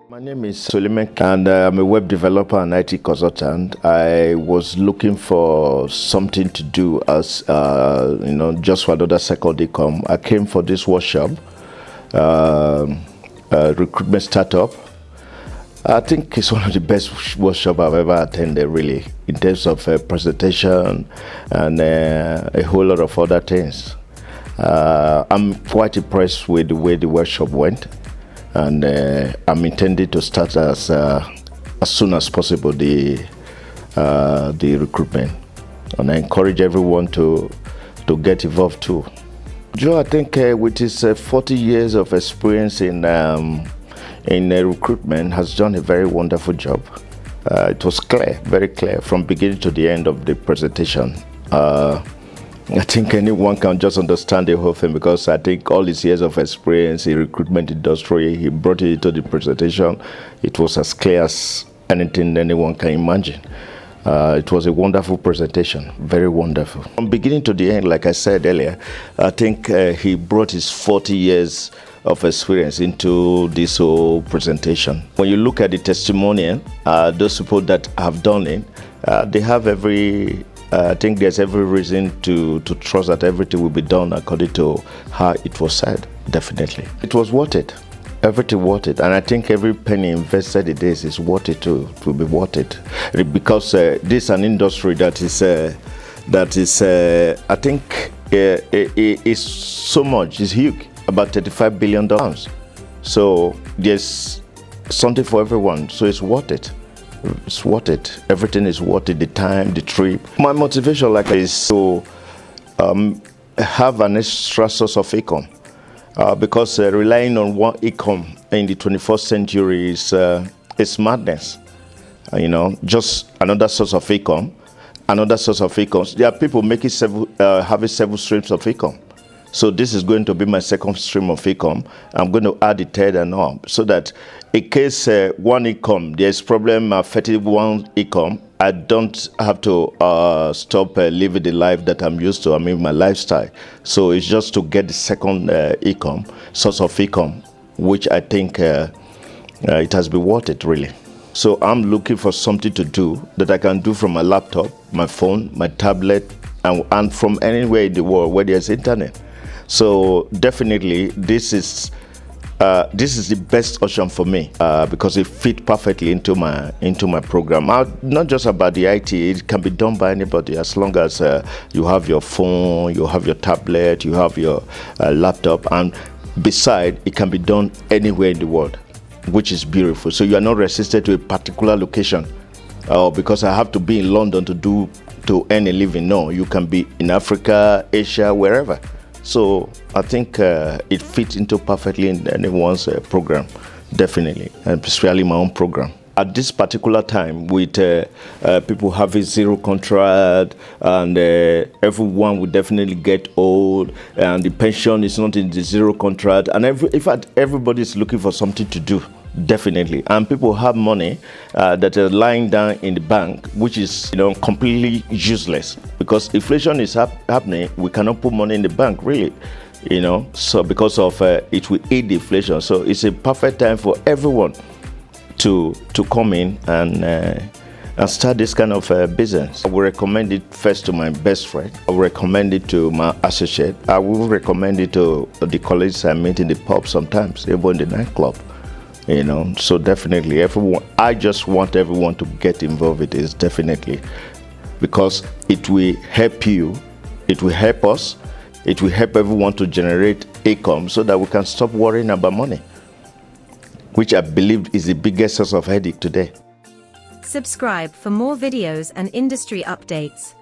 My name is Suleiman and I'm a web developer and IT consultant. I was looking for something to do as, just for another second income. I came for this workshop, Recruitment Startup. I think it's one of the best workshops I've ever attended, really, in terms of presentation and a whole lot of other things. I'm quite impressed with the way the workshop went. And I'm intending to start as soon as possible the recruitment, and I encourage everyone to get involved too. Joe, I think with his 40 years of experience in recruitment, has done a very wonderful job. It was clear, very clear, from beginning to the end of the presentation. I think anyone can just understand the whole thing, because I think all his years of experience in recruitment industry, he brought it to the presentation. It was as clear as anything anyone can imagine. It was a wonderful presentation, very wonderful. From beginning to the end, like I said earlier, I think he brought his 40 years of experience into this whole presentation. When you look at the testimonial, those people that have done it, they have I think there's every reason to trust that everything will be done according to how it was said, definitely. It was worth it, everything worth it, and I think every penny invested in this is worth it to be worth it, because this is an industry that is I think is so much, is huge, about $35 billion. So there's something for everyone, so it's worth it. It's worth it. Everything is worth it. The time, the trip. My motivation, is to have an extra source of income, because relying on one income in the 21st century is madness. Just another source of income, another source of income. There are people having several streams of income. So this is going to be my second stream of income. I'm going to add the third and all, so that in case one income, there's problem affecting one income, I don't have to stop living the life that I'm used to. I mean, my lifestyle. So it's just to get the second income, source of income, which I think it has been worth it, really. So I'm looking for something to do that I can do from my laptop, my phone, my tablet, and from anywhere in the world where there's internet. So definitely this is the best option for me, because it fits perfectly into my program. Not just about the IT, it can be done by anybody, as long as you have your phone, you have your tablet, you have your laptop, and beside, it can be done anywhere in the world, which is beautiful. So you are not restricted to a particular location, because I have to be in London to earn a living. No, you can be in Africa, Asia, wherever. So I think it fits into perfectly in anyone's program, definitely, and especially my own program. At this particular time, with people having zero contract, and everyone will definitely get old, and the pension is not in the zero contract, and in fact, everybody is looking for something to do. Definitely, and people have money that are lying down in the bank, which is completely useless, because inflation is happening. We cannot put money in the bank, really, So because of it will aid the inflation. So it's a perfect time for everyone to come in and start this kind of business. I will recommend it first to my best friend. I will recommend it to my associate. I will recommend it to the colleagues I meet in the pub sometimes, even in the nightclub. So definitely everyone, I just want everyone to get involved with this, definitely, because it will help you, it will help us, it will help everyone to generate income, so that we can stop worrying about money, which I believe is the biggest source of headache today. Subscribe for more videos and industry updates.